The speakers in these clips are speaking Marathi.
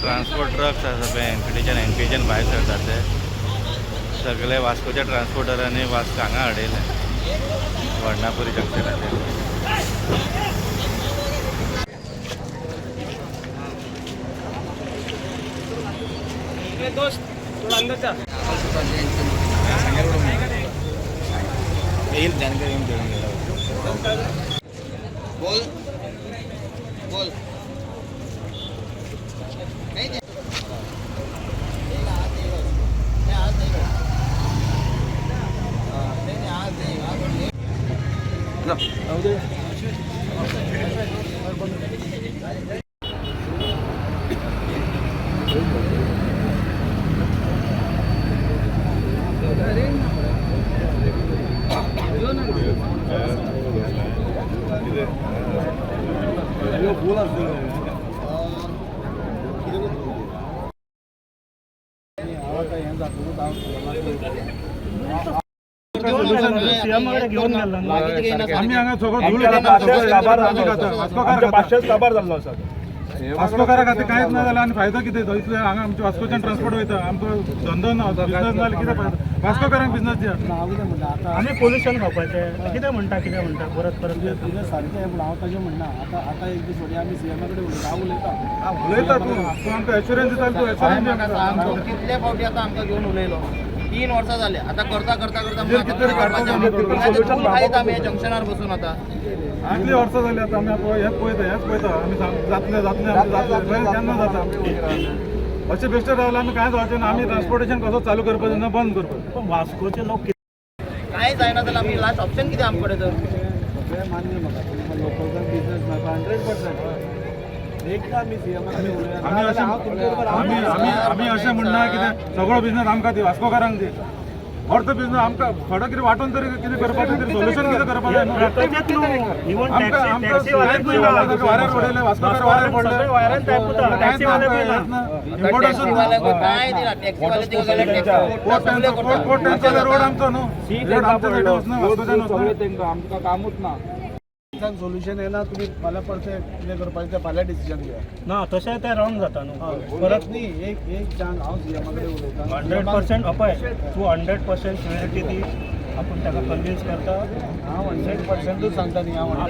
ट्रान्सपोर्ट ट्रक्स आसा एनकेच्यान भायर सरता ते सगळे वास्कोच्या ट्रान्सपोर्टरांनी वास्को हांगा हाडयले वर्णापुरी जंक्शनाचेर. येईल जानकारी येऊन घेऊन गेला. बोल बोल वास्कोकारा खातीर कांयच ना जाल्यार आनी फायदो कितें तो इतले हांगा आमचे वास्कोच्यान ट्रान्सपोर्ट वयता आमकां धंदो ना बिजनस ना कितें फायदो वास्कोकारांक बिजनस दिया आमी पोल्युशन खावपाचें कितें म्हणटा परत सारकें पूण हांव तशें म्हणना आतां एक दीस फुडें आमी सीएमा कडेन उलयता तूं आमकां एश्युरन्स दिता तूं एश्युरन्स कितले फावटी आतां आमकां घेवन उलयलो 3 वर्सां जाले आतां करता आमी जंक्शनार बसून आतां कितली वर्सां जाली आतां आमी हेंच पळयता आमी जातलें केन्ना जाता अशें बेश्टें रावल्यार आमी कांय जावचें ना. आमी ट्रान्सपोर्टेशन कसो चालू करपाचें ना बंद करपाचें. पण वास्कोचे लोक कांय जायना जाल्यार आमी लास्ट ऑप्शन कितें आमचे कडेन तर सगळें मान्य म्हाका लोकल बिजनस म्हाका 100%. आमी अशें म्हणना कितें सगळो बिजनस आमकां दी वास्कोकारांक दी अर्थ बिजनस आमकां थोडो कितें वांटून तरी कितें करपाचें तरी सोल्युशन कितें करपाचें वाऱ्यार पडयले वास्कोकार वाऱ्यार पडले रोड आमचो न्हू रोड आमच्या सायडीन वचना वास्कोच्यान आमकां कामूच ना. सोल्युशन येना तुम्ही फाल्यां परतें कितें करपाचें तें फाल्यां डिसिजन घेया ना तशें तें रॉंग जाता न्हू. परत न्ही एक चांस हांव सीएमा कडेन उलयतां 100% अपय तूं 100% सिव्हिरिटी दी आपूण ताका कन्विन्स करता. हांव 100%च सांगता न्ही हांव 100%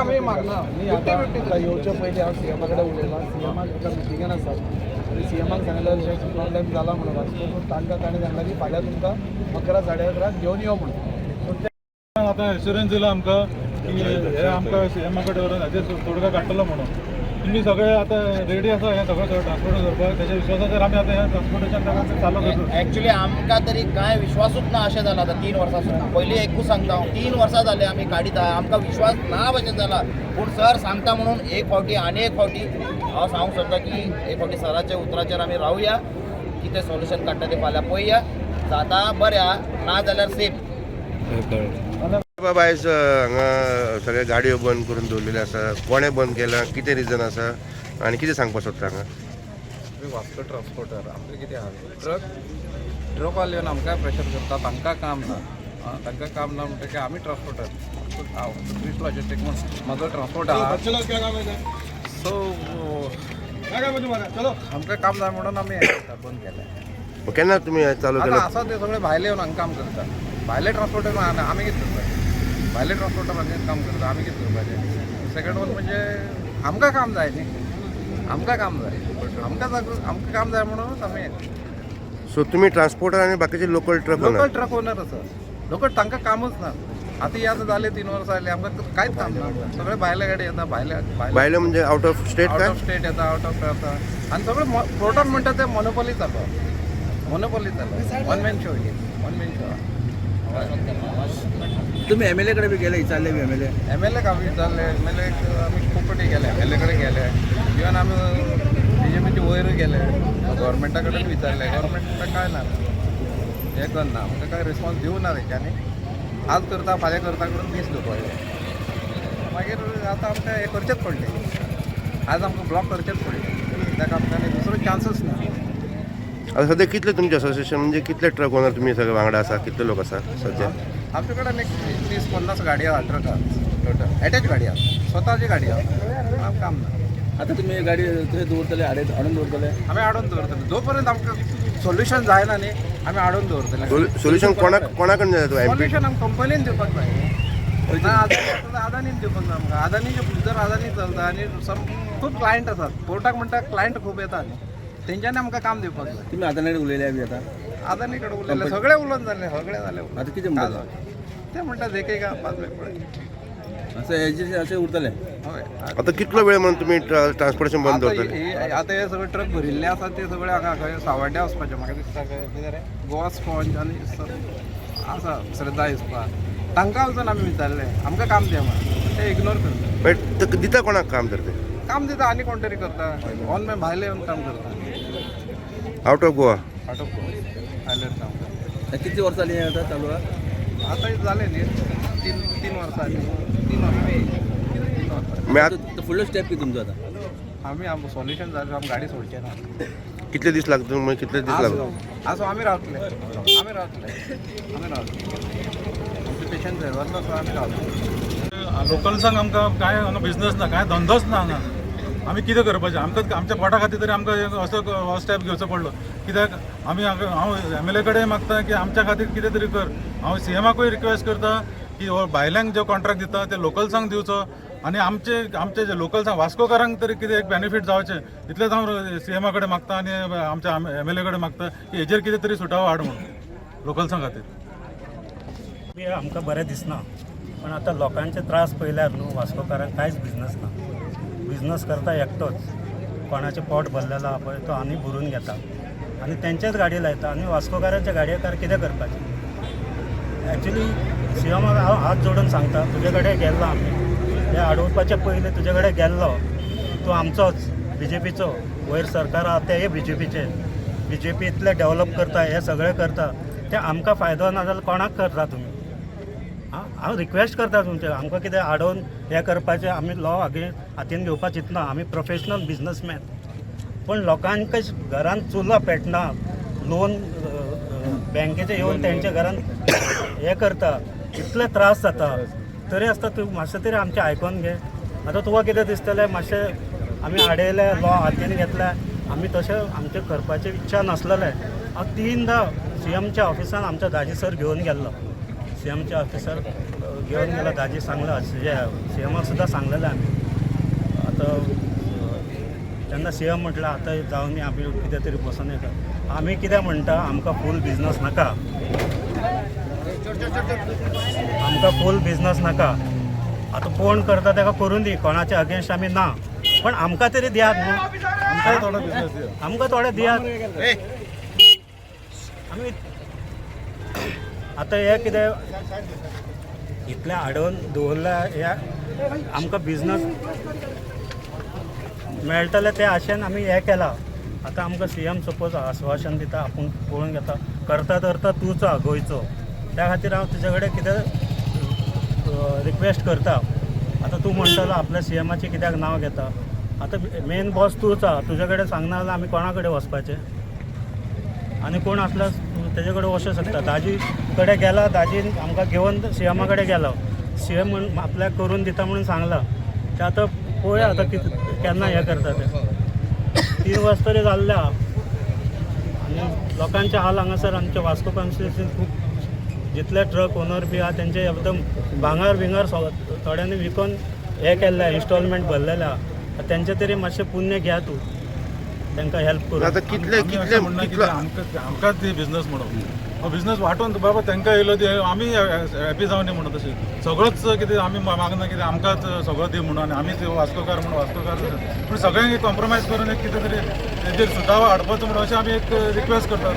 आमी मागना न्ही आतां येवचे पयलीं हांव सीएमा कडेन उलयलां सीएमाक एका मिटिंगान आसा आनी सीएमाक सांगलें अशें प्रॉब्लेम जाला म्हणून वास्को तांकां ताणें सांगलां की फाल्यां तुमकां 11 साडे 11 घेवन यो म्हणून. आतां एश्युरन्स दिला आमकां की हे आमकां सीएमा कडेन व्हरून हाचेर तोडगा काडटलो म्हणून तुमी सगळे आतां रेडी आसा हें सगळें ट्रान्सपोर्ट करपाक तेच्या विश्वासाचेर आमी आतां हें ट्रान्सपोर्टेशन चालू करता. एक्चुअली आमकां तरी कांय विश्वासूच ना अशें जालां आतां 3 वर्सां पयलीं एकूच सांगता हांव 3 वर्सां जाले आमी काडिता आमकां विश्वास ना भशेन जाला. पूण सर सांगता म्हणून एक फावटी आनी एक फावटी हांव सांगूंक सोदता की एक फावटी सराच्या उतराचेर आमी रावया कितें सोल्युशन काडटा तें फाल्यां पळया जाता बऱ्या ना जाल्यार सेम. बाबा आयज हांगा सगळे गाडयो बंद करून दवरलेल्यो आसा कोणें बंद केला कितें रिजन आसा आनी कितें सांगपाक सोदता हांगा वास्को ट्रान्सपोर्टर आमचे कितें आहा ट्रक वाले येवन आमकां प्रेशर करता तांकां काम ना तांकां काम ना म्हणटकीर आमी ट्रान्सपोर्टर हांव क्रिस्ट लॉजिस्टीक म्हूण म्हाजो ट्रान्सपोर्ट आहा सो आमकां काम जाय म्हणून आमी बंद केलें. केन्ना तुमी चालू आतां केला आसा ते सगळे भायले येवन हांगा काम करता भायले ट्रान्सपोर्टर आमी कितें करपाचें भायले ट्रान्सपोर्टरांचेर काम करता आमी कितें करपाचें. सेकंड वन म्हणजे आमकां काम जाय न्ही आमकां काम जाय आमकां काम जाय म्हणूनच आमी हें करता. सो तुमी ट्रान्सपोर्टर आनी बाकीचे लोकल ट्रक ओनर आसा लोकल तांकां कामूच ना. आतां हे आतां जाले 3 वर्सां जालीं आमकां कांयच काम ना सगळे भायले गाडी येता भायले म्हणजे out of state out of state येता आउट ऑफ येता आनी सगळे पोर्टान म्हणटा ते मोनोपॉली जाता वन मॅन शो तुम्ही एमएलए कडे बी गेले विचारले बी एमएलए का विचारले एमएलए आमी खूब फावटी गेले एमएलए कडेन गेले इवन आमी बीजेपीचे वयर गेले गव्हर्मेंटा कडेन विचारले गव्हर्मेंट काय ना हें करना आमकां कांय रिस्पॉन्स दिवना तेंच्यांनी आज करता फाल्यां करता करून दीस दवरले मागीर आतां आमकां हें करचेंच पडलें आज आमकां ब्लॉक करचेंच पडलें ताका आमकां दुसरो चान्सच ना आता सध्या कितले तुमचे असोसिएशन म्हणजे कितले ट्रक ओनर तुम्ही सगळे वांगडा आसा कितले लोक आसा सध्या आमचे कडेन एक 30-50 गाडी आहा ट्रक आहा टोटल एटॅच गाडी आहा स्वताची गाडी आहा आमकां काम ना आता तुम्ही गाडी थंय दवरतले हाडून दवरतले आमी हाडून दवरतले जो पर्यंत आमकां सोल्युशन जायना न्ही आमी हाडून दवरतले सोल्युशन कोणाकडून जाता एमपी सोल्युशन आमकां कंपनीन दिवपाक जाय ना अदानीन दिवपाक जाय आमकां अदानीचे जर अदानी चलता आनी खूब क्लायंट आसात पोर्टाक म्हणटा क्लायंट खूब येता न्ही तेंच्यांनी आमकां काम दिवपाक जाय तुम्ही आता नाही उलयले बी आता अदानी कडेन उलयले सगळे उलोवन जाले सगळे जाले आता किती म्हणटा ते म्हणटा देखीक पांच वेळ पळय असं हेजे असे उरतले हय आता कितलो वेळ म्हणून तुम्ही ट्रान्सपोर्टेशन बंद दवरतले आता हे सगळे ट्रक भरिल्ले आसा ते सगळे हांगा खंय सावड्ड्या वचपाचे म्हाका दिसता कितें रे गोवा स्पॉन्ज आनी आसा श्रद्धा इस्पात तांकां वचून आमी विचारले आमकां काम दिया म्हणून ते इग्नोर करता बट दिता कोणाक काम तर ते काम दिता आनी कोण तरी करता ऑन माय भायले येवन काम करता out of Goa out of भायले काम करता किती वर्ष झाली आता चालू आहे आता हे जाले न्ही तीन वर्सां 3 वर्सां मी आता फुल स्टेप किती तुमचं आता आमी आमकां सोल्युशन जालें आमी गाडी सोडचे ना कितले दीस लागता मग कितले दीस लागता आज आमी रावतले आमचे पेशंट वरना सो आमी रावतले लोकल्सांक आमकां काय बिझनस ना काय धंदोच ना हांगा आमी कितें करपाचें आमकां आमच्या पोटा खातीर तरी आमकां असो हो स्टेप घेवचो पडलो कित्याक हांव MLA कडेन मागता की आमच्या खातीर कितें तरी कर हांव CMाकूय रिक्वेस्ट करता की हो भायल्यांक जो कॉन्ट्रॅक्ट दिता ते लोकल्सांक दिवचो आनी आमचे जे लोकल्सांक वास्कोकारांक तरी कितें एक बेनिफीट जावचें इतलेंच हांव CMा कडेन मागता आनी आमच्या MLA कडेन मागता की हेजेर कितें तरी सुटावो हाड म्हणून लोकल्सां खातीर आमकां बरें दिसना पण आता लोकांचे त्रास पळयल्यार न्हू वास्कोकारांक कांयच बिझनस ना बिझनस करता एकटोच कोणाचें पोट भरलेलो आहा पळय तो आनी भरून घेता आनी तेंचेच गाडी लायता आनी वास्कोकारांच्या गाडयेकार कितें करपाचें एक्चुली CMाक हांव हात जोडून सांगता तुजे कडेन गेल्लो आमी हे अडोवपाचे पयलीं तुजे कडेन गेल्लो तूं आमचोच BJPचो वयर सरकार आहा तेय BJPचे BJP इतले डेव्हलप करता हे सगळें करता ते आमकां फायदो ना जाल्यार कोणाक करता तुमी हांव रिक्वेस्ट करता तुमचे आमकां कितें आडोवन हें करपाचें आमी लॉ हातीन घेवपाक चिंतना आमी प्रोफेशनल बिझनसमॅन पण लोकांक घरान चुलो पेटना लोन बँकेचे येवन तेंच्या घरान हें करता इतले त्रास जाता तरी आसता तूं मातशें तरी आमचें आयकोन घे आतां तुका कितें दिसतलें मातशें आमी आडयले लॉ हातीन घेतल्या आमी तशें आमचें करपाची इच्छा नासलेलें हांव 3दा CMच्या ऑफिसान आमच्या दाजी सर घेवन गेल्लो CMच्या ऑफिसर घेवन गेलो दाजी सांगलो CMाक सुद्दां सांगलेलें आमी आतां तेन्ना CM म्हटलं आतां जावन आमी कितें तरी बसून येता आमी कितें म्हणटा आमकां फूल बिझनस नाका आमकां फूल बिझनस नाका आतां कोण करता ताका करून दी कोणाच्या अगेन्स्ट आमी ना पण आमकां तरी दियात न्हू आमकां थोडे दियात आमी आतां हे कितें इतलें हाडून दवरल्या हे आमकां बिझनस मेळटलें ते आशेन आमी हें केलां आतां आमकां CM सपोज आश्वासन दिता आपूण पळोवन घेता करता करता तूंच आहा गोंयचो त्या खातीर हांव तुजे कडेन कितें रिक्वेस्ट करता आतां तूं म्हणटलो आपल्या CMाचें कित्याक नांव घेता आतां मेन बॉस तूंच आहा तुजे कडेन सांगना जाल्यार आमी कोणा कडेन वचपाचें आनी कोण आसल्यार तेजे कडेन वचूं शकता दाजी कडेन गेला दाजीन आमकां घेवन CMा कडेन गेलो CM म्हण आपल्याक करून दिता म्हणून सांगला ते आतां पळोवया आतां केन्ना हें करता ते 3 वर्स तरी जाल्ले आहा आनी लोकांचे हाल हांगासर आमच्या वास्को कॉन्स्टिट्युन्सीन खूब जितले ट्रक ओनर बी आहा तेंचे एकदम भांगर भिंगर थोड्यांनी विकून हें केल्लें इन्स्टॉलमेंट भरलेलें आहा तेंचे तरी मातशें पुण्य घ्या तूं तांकां हेल्प करून आता कितले कितले कितलो आमकांच ती बिझनस म्हणून हो बिझनस वांटून बाबा तांकां येयलो दी आमी हॅपी जावन म्हणून तशें सगळोच कितें आमी मागना कितें आमकांच सगळो दी म्हणून आनी आमीच वास्कोकार म्हणून वास्कोकार पूण सगळ्यांक कॉम्प्रोमायज करून एक कितें तरी तेजेर सुटावो हाडपाचो म्हणून अशें आमी एक रिक्वेस्ट करतात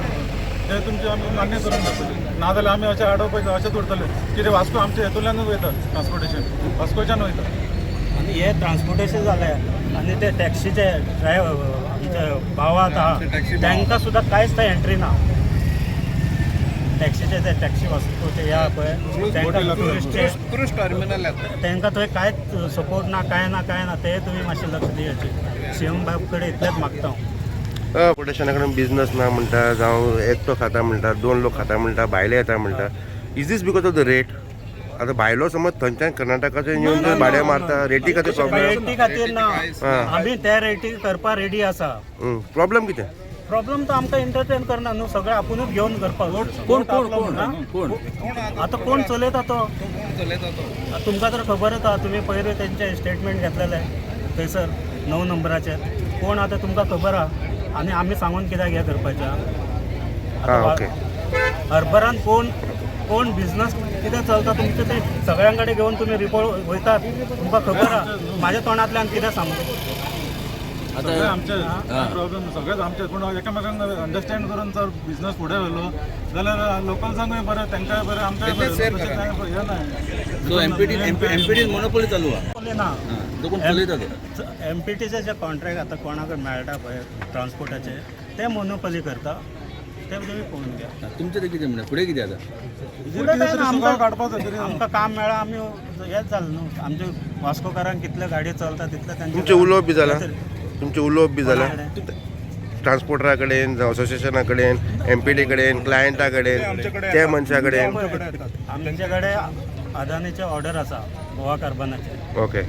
ते तुमचे आमी मान्य करून जातले नाजाल्यार आमी अशें हाडोवपाचें अशेंच उरतलें कितें वास्को आमच्या हेतूंतल्यानूच वयता ट्रान्सपोर्टेशन वास्कोच्यान वयता आनी हे ट्रान्सपोर्टेशन जालें आनी ते टॅक्सीचे आमचे भावात आहा तांकां सुद्दां कांयच थंय एंट्री ना टॅक्सीचे ते टॅक्सी वासपूचे या पळय तांकां टुरिस्टचे क्रूज टर्मिनल येता तांकां थंय कांयच सपोर्ट ना काय ना ते तुमी मातशें लक्ष दिवचे सीएम बाब कडेन इतलेंच मागता हांव. पोटेशना कडेन बिझनस ना म्हणटा जावं एकटो खाता म्हणटा 2 लोक खाता म्हणटा भायले येता म्हणटा is this because of the rate आता भायलो समज थंयच्यान कर्नाटकाचे येवन जर भाडे मारता रेटी खातीर प्रॉब्लेम रेटी खातीर ना आमी त्या रेटी करपा रेडी आसा. प्रॉब्लेम कितें प्रॉब्लेम तर आमकां एंटरटेन करना न्हू सगळें आपुणूच घेवन करपाक. कोण आतां कोण चलयता तो तुमकां तर खबर आसा तुमी पयलीं तेंचे स्टेटमेंट घेतलेले थंयसर 9 नंबराचे कोण आतां तुमकां खबर आहा आनी आमी सांगून कित्याक हें करपाचें. ओके हरभरान कोण बिझनस कितें चलता तुमचें ते सगळ्यां कडेन घेवन तुमी रिपोर्ट वयतात तुमकां खबर आहा म्हाज्या तोंडांतल्यान कितें सांगू. सगळे आमचे प्रॉब्लेम सगळेच आमचे पूण एकामेकांक अंडरस्टँड करून जर बिझनस फुडें व्हेलो जाल्यार लोकल्सांकूय बरें तांकांय बरें आमकांय बरें तशें कांय हें नाही. सो एमपीडी मोनोपोली चालू आहा ना कोण चलयता ते एमपीटीचे जे कॉन्ट्रॅक्ट आतां कोणाक मेळटा पळय ट्रान्सपोर्टाचे ते मोनोपोली करता ते तुमी पळोवन घ्या. तुमचें ते कितें म्हणा फुडें कितें आतां फुडें काय ना, आमकां काम मेळ्ळा आमी हेंच जालें न्हू आमचे वास्कोकारांक कितले गाडी चलता तितले तुमचे उलोवप बी जाला तुमचे उलोवप बी जाला ट्रान्सपोर्टरा कडेन जावं असोसिएशना कडेन एमपीडी कडेन क्लायंटा कडेन त्या मनशा कडेन आमचे कडेन अदानीचे ऑर्डर आसा गोवा कार्बनाचे. ओके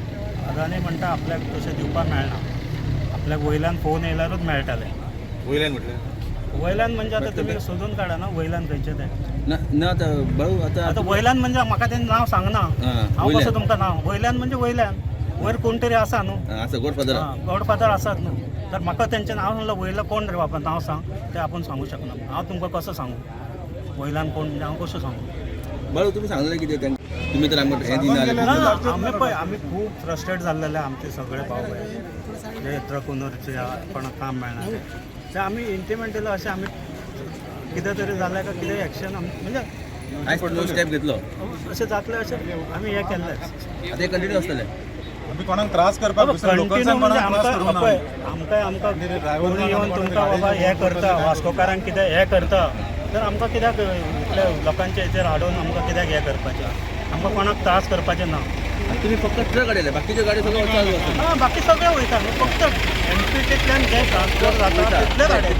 अदानी म्हणटा आपल्याक तशें दिवपाक मेळना आपल्याक वयल्यान फोन येयल्यारूच मेळटाले. वयल्यान म्हटलें वयल्यान म्हणजे आतां तुमी सोदून काडा ना वयल्यान खंयचें तें. ना आतां बाळू आतां वयल्यान म्हणजे म्हाका तें नांव सांगना हांव कसो तुमकां नांव वयल्यान म्हणजे वयल्यान वयर कोण तरी आसा न्हू आसा गॉडफादर गॉडफादर आसात न्हू तर म्हाका तेंचें नांव सांगलें वयलं कोण रे बाबा नांव सांग तें आपूण सांगूं शकना हांव तुमकां कसो सांगू वयल्यान कोण म्हणजे हांव कसो सांगू. बाळू तुमी सांगलें कितें तांकां तुमी तर आमकां हें दिना आमी पळय आमी खूब फ्रस्ट्रेट जाल्लेले आमचे सगळे भाव पळय जे ट्रक ओनरचे कोणाक काम मेळना ते आमी इंटिमेट दिलो अशें आमी कितें तरी जालें काय कितें एक्शन म्हणजे आयज स्टेप घेतलो अशें जातलें अशें आमी हें केल्लें आतां कंटिन्यू आसतलें आमी कोणाक त्रास करपाक कंटिन्यू म्हणजे आमकां कोणी येवन तुमकां बाबा हें करता वास्कोकारांक कितें हें करता तर आमकां कित्याक इतल्या लोकांच्या हेचेर हाडून आमकां कित्याक हें करपाचें आमकां कोणाक त्रास करपाचें ना. तुमी फक्त ट्रक हाडले बाकीच्यो गाडी सगळ्यो चालू आसा. बाकी सगळे वयता न्हू फक्त एनपीटींतल्यान जे ट्रान्सपोर्ट जाता तितले गाडी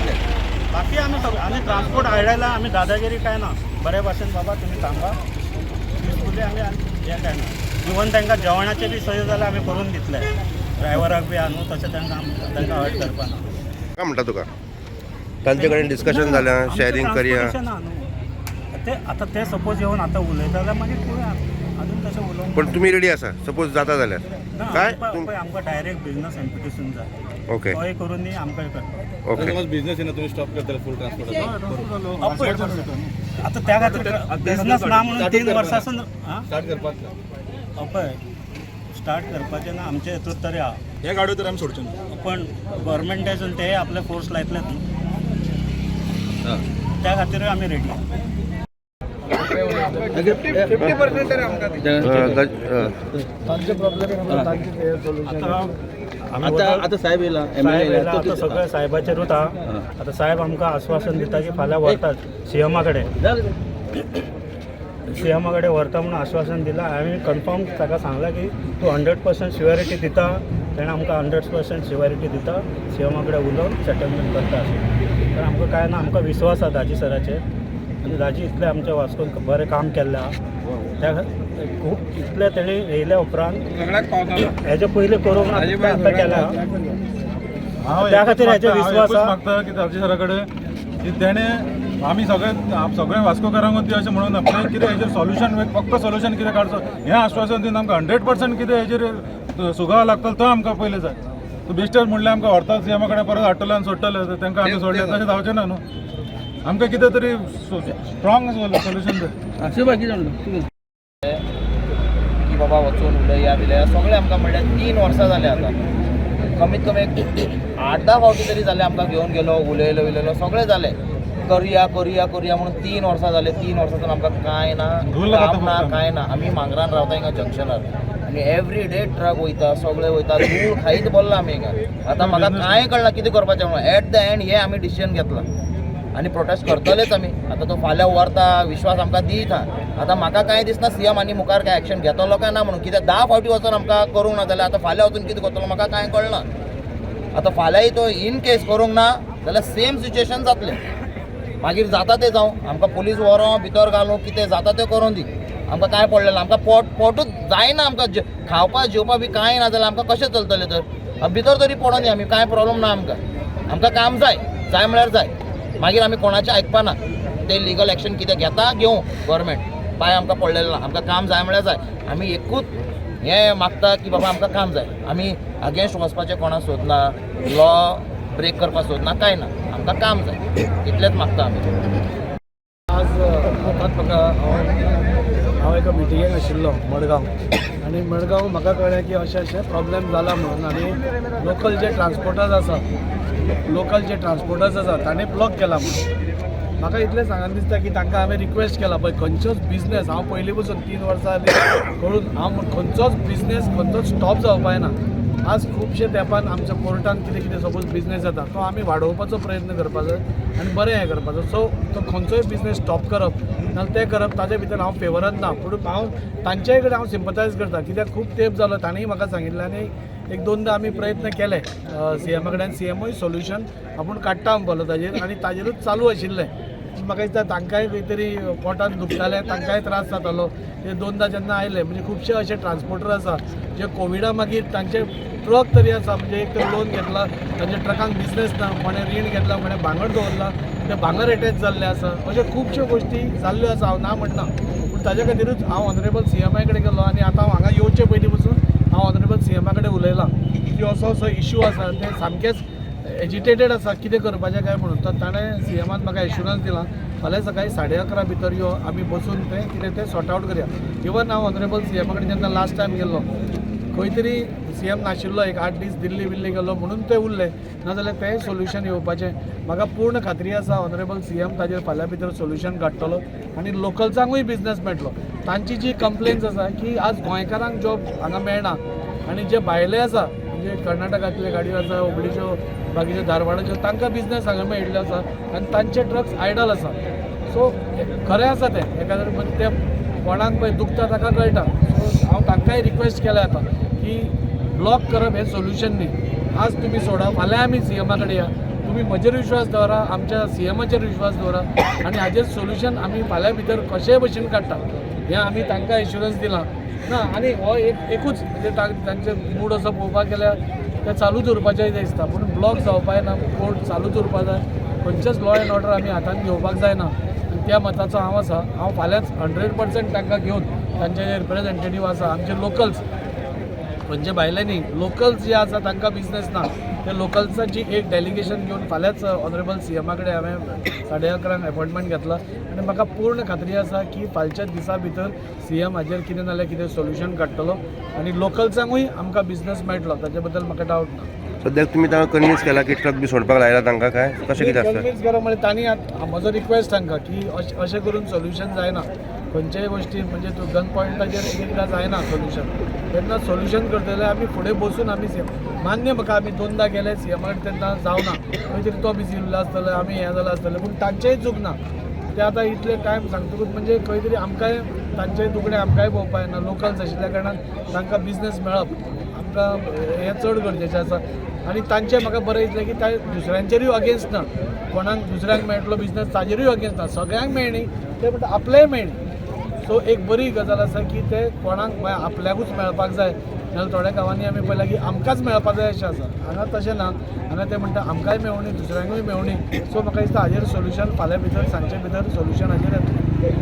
बाकी आमी सगळे आनी ट्रान्सपोर्ट हाडयला आमी दादागिरी काय ना बरे भाशेन बाबा तुमी सांगा पिसफुली आमी हें काय ना इवन तांकां जेवणाचे बी सोय जाल्यार आमी करून दितले ड्रायव्हराक बी आहा न्हू तशें तांकां हट करपा ना. काय म्हणटा तुका तांचे कडेन डिस्कशन जालें शेअरिंग करया ते आतां ते सपोज येवन आतां उलयता जाल्यार मागीर पळोवया अजून तशें उलोवंक पण तुमी रेडी आसा सपोज जाता जाल्यार काय पळय आमकां डायरेक्ट बिझनस एमपीटीसून जाय ओके तोय करून न्ही आमकांय करता. ओके बिझनेस येना तुमी स्टॉप करता फूल ट्रान्सपोर्ट आतां त्या खातीर बिझनस ना म्हणून 3 वर्सांसून स्टार्ट करपाक पळय स्टार्ट करपाचें ना आमचे हेतूंत तरी आहा हे गाडयो तर आमी सोडच्यो ना पण गव्हर्मेंटासून ते आपले फोर्स लायतलेच न्हू त्या खातीरूय आमी रेडी. 50% तरी आमकां तांचे प्रॉब्लेम तांचे सोल्युशन आता साहेब येयला आता सगळें साहेबाचेरूच आहा. आतां साहेब आमकां आश्वासन दिता की फाल्यां व्हरतात सीएमा कडेन व्हरता म्हणून आश्वासन दिलां हांवें कन्फर्म ताका सांगलां की तूं 100% शिवॅरिटी दिता तेणें आमकां 100% शिवॅरिटी दिता सीएमा कडेन उलोवन सेटलमेंट करता तर आमकां काय ना आमकां विश्वास आसा दाजी सराचेर आनी दाजी इतलें आमच्या वास्कोन बरें काम केल्लें आहा त्या खूब इतलें तेणी येयल्या उपरांत हेजे पयलीं करूंक ना आतां केल्या त्या खातीर हेचो विश्वास आहा मागता की दाजी सरा कडेन की तेणे आमी सगळे वास्कोकारांक ती अशें म्हणून आपलें कितें हेजेर सोल्युशन फक्त सोल्युशन कितें काडचो हें आश्वासन दिवन आमकां 100% कितें हेजेर सुगाव लागतलो तो आमकां पयलें जाय. तो बेश्टेच म्हणल्यार आमकां व्हरतात सीएमा कडेन परत हाडटले आनी सोडटले तांकां आमी सोडले तशें जावचें ना न्हू आमकां कितें तरी स्ट्रॉंग सोल्युशन जाय. अशें बाकी जाणलो की बाबा वचून उलया बिलया सगळें आमकां म्हणल्यार 3 वर्सां जाले आतां कमीत कमी 8-10 फावटी तरी जाले आमकां घेवन गेलो उलयलो सगळें जालें करुया म्हणून 3 वर्सां जाले 3 वर्सांतून आमकां कांय ना काम ना कांय ना. आमी मांगरान रावता हिंगा जंक्शनार आनी एवरी डे ट्रक वयता सगळे वयता धूळ खायत बोल्ला आमी हिंगा. आतां म्हाका कांय कळना कितें करपाचें म्हणून एट द एंड हे आमी डिसिजन घेतला आनी प्रोटेस्ट करतलेच आमी. आतां तो फाल्यां व्हरता विश्वास आमकां दीत हा. आतां म्हाका कांय दिसना सीएम आनी मुखार काय एक्शन घेतलो काय ना म्हणून, कित्याक 10 फावटी वचून आमकां करूंक ना जाल्यार आतां फाल्यां वचून कितें करतलो म्हाका कांय कळना. आतां फाल्यांय तो इन केस करूंक ना जाल्यार सेम सिच्युएशन जातलें. मागीर जाता तें जावं, आमकां पुलीस व्हरो भितर घालूं, कितें जाता तें करूं दी, आमकां कांय पडलें ना. आमकां पोटूच जायना, आमकां खावपा जेवपा बी कांय ना जाल्यार आमकां कशें चलतलें तर. भितर तरी पडों दी आमी, कांय प्रॉब्लम ना आमकां काम जाय म्हळ्यार जाय. मागीर आमी कोणाचें आयकपाना, ते लिगल एक्शन कितें घेता घेवं गव्हर्मेंट, पांय आमकां पडलेलें ना. आमकां काम जाय म्हळ्यार जाय. आमी एकूच हें मागता की बाबा आमकां काम जाय. आमी अगेन्स्ट वचपाचें कोणा सोदना, लॉ ब्रेक करपाक सोदना, कांय ना. आमकां काम जाय, इतलेंच मागता आमी. आज म्हाका हांव एका मिटिंगेक आशिल्लो मडगांव, आनी मडगांव म्हाका कळ्ळें की अशें प्रॉब्लेम जाला म्हणून. आनी लोकल जे ट्रान्सपोर्टर्स आसा ताणें ब्लॉक केला म्हणून. म्हाका इतलें सांगन दिसता की तांकां हांवें रिक्वेस्ट केला पळय, खंयचोच बिझनेस हांव पयलीं पसून 3 वर्सां करून हांव खंयचोच बिझनेस खंयचोच स्टॉप जावपाय ना. आज खुबशे तेंपान आमच्या कोर्टान कितें सपोज बिझनेस जाता तो आमी वाडोवपाचो प्रयत्न करपाक जाय आनी बरें हें करपाचो. सो तो खंयचोय बिझनेस स्टॉप करप नाजाल्यार तें करप ताजे भितर हांव फेवरान ना. पूण हांव तांच्याय कडेन हांव सिंपथायज करता, कित्याक खूब तेंप जालो ताणेंय म्हाका सांगिल्लें आनी 1-2दां आमी प्रयत्न केले सीएमा कडेन. सीएमूय सोल्युशन आपूण काडटा म्हणपालो ताजेर, आनी ताजेरूच चालू आशिल्लें. म्हाका दिसता तांकांय खंय तरी पोटान दुखतालें, तांकांय त्रास जातालो. ते 2दां जेन्ना आयले म्हणजे खुबशे अशे ट्रान्सपोर्टर आसा जे कोविडा मागीर तांचे ट्रक तरी आसा, म्हणजे एक तर लोन घेतला, तांच्या ट्रकांक बिझनेस ना, कोणें रीण घेतला, कोणें भांगर दवरला, ते भांगर एटॅच जाल्ले आसा. अश्यो खुबश्यो गोश्टी जाल्ल्यो आसा, हांव ना म्हणना. पूण ताजे खातीरूच हांव ऑनरेबल सीएमा कडेन गेलो आनी आतां हांव हांगा येवचे पयलीं पसून हांव ऑनरेबल सीएमा कडेन उलयलां की असो इश्यू आसा, ते सामकेच एजिटेटेड आसा, कितें करपाचें काय म्हणून. तर ताणें सीएमान म्हाका एश्युरन्स दिला फाल्यां सकाळीं 11:30 भितर यो, आमी बसून तें कितें तें सॉर्ट आवट करया. इवन हांव ऑनरेबल सीएमा कडेन जेन्ना लास्ट टायम गेल्लो खंय तरी सीएम नाशिल्लो, एक 8 दीस दिल्ली गेलो म्हणून ते उरले, नाजाल्यार तें सोल्युशन येवपाचें. म्हाका पूर्ण खात्री आसा ऑनरेबल सीएम ताजेर फाल्यां भितर सोल्युशन काडटलो आनी लोकल्सांकूय बिझनेस मेळटलो. तांची जी कंप्लेन्स आसा की आज गोंयकारांक जॉब हांगा मेळना आनी जे भायले आसा म्हणजे कर्नाटकांतल्यो गाडयो आसा, हुबळीच्यो, बाकीच्यो धारवाडाच्यो, तांकां बिझनेस हांगा मेळिल्लो आसा आनी तांचे ट्रक्स आयडल आसा. सो खरें आसा तें, एखाद्या ते कोणाक पळय दुखता ताका कळटा. सो हांव तांकांय रिक्वेस्ट केल्या आतां की ब्लॉक करप हें सोल्युशन न्ही. आज तुमी सोडा, फाल्यां आमी सीएमा कडेन या, तुमी म्हजेर विश्वास दवरा, आमच्या सीएमाचेर विश्वास दवरा आनी हाजेर सोल्युशन आमी फाल्यां भितर कशेय भशेन काडटा हें आमी तांकां एश्युरन्स दिलां ना. आनी हो एकूच म्हणजे तांचे मूड असो पळोवपाक गेल्यार ते चालूच उरपाचें दिसता, पूण ब्लॉक जावपाक ना. कोर्ट चालूच उरपाक जाय, खंयचेच लॉ एंड ऑर्डर आमी हातांत घेवपाक जायना. आनी त्या मताचो हांव आसा. हांव फाल्यांच 100% तांकां घेवन तांचे जे रिप्रेझेंटेटीव आसा आमचे लोकल्स, म्हणजे भायले न्ही, लोकल्स जे आसा तांकां बिझनेस ना, त्या लोकल्सांची एक डेलिगेशन घेवन फाल्यांच ऑनरेबल सीएमा कडेन हांवें 11:30 अपॉयंटमेंट घेतला आनी म्हाका पूर्ण खात्री आसा की फालच्या दिसा भितर सीएम हाजेर कितें नाल्यार कितें सोल्युशन काडटलो आनी लोकल्सांकूय आमकां बिझनेस मेळटलो, ताचे बद्दल म्हाका डावट ना. सद्याक तुमी तांकां कन्विन्स केला की ट्रक बी सोडपाक लायला तांकां, काय कशें कितें आसता? कन्विन्स केलो म्हणजे तांणी म्हजो रिक्वेस्ट तांकां की अशें करून सोल्युशन जायना. खंयच्याय गोश्टी म्हणजे तूं गन पॉयंटाचेर एकदां जायना सोल्युशन. तेन्ना सोल्युशन करतले आमी फुडें बसून आमी मान्य म्हाका आमी 2दां गेले सीएमा कडेन तेन्ना जावना, खंय तरी तो बिजी उरलो आसतलो, आमी हें जालें आसतलें, पूण तांचेय चूक ना. ते आतां इतले टायम सांगतकूच म्हणजे खंय तरी आमकांय तांचेय दुखणें आमकांय भोंवपाक येना. लोकल्स आशिल्ल्या कारणान तांकां बिझनेस मेळप आमकां हें चड गरजेचें आसा. आनी तांचें म्हाका बरें दिसलें की दुसऱ्यांचेरूय अगेन्स्ट ना, कोणाक दुसऱ्यांक मेळटलो बिझनेस ताजेरूय अगेन्स्ट ना, सगळ्यांक मेळणी ते म्हणटा आपलेय मेळणी. सो एक बरी गजाल आसा की ते कोणाक आपल्याकूच मेळपाक जाय, नाजाल्यार थोड्या गांवांनी आमी पळयलां की आमकांच मेळपाक जाय अशें आसा. हांगा तशें ना, हांगा ते म्हणटा आमकांय मेळोवनी दुसऱ्यांकूय मेळोवनी. सो म्हाका दिसता हाजेर सोल्युशन फाल्यां भितर सांजचे भितर सोल्युशन हाजेर येतलें.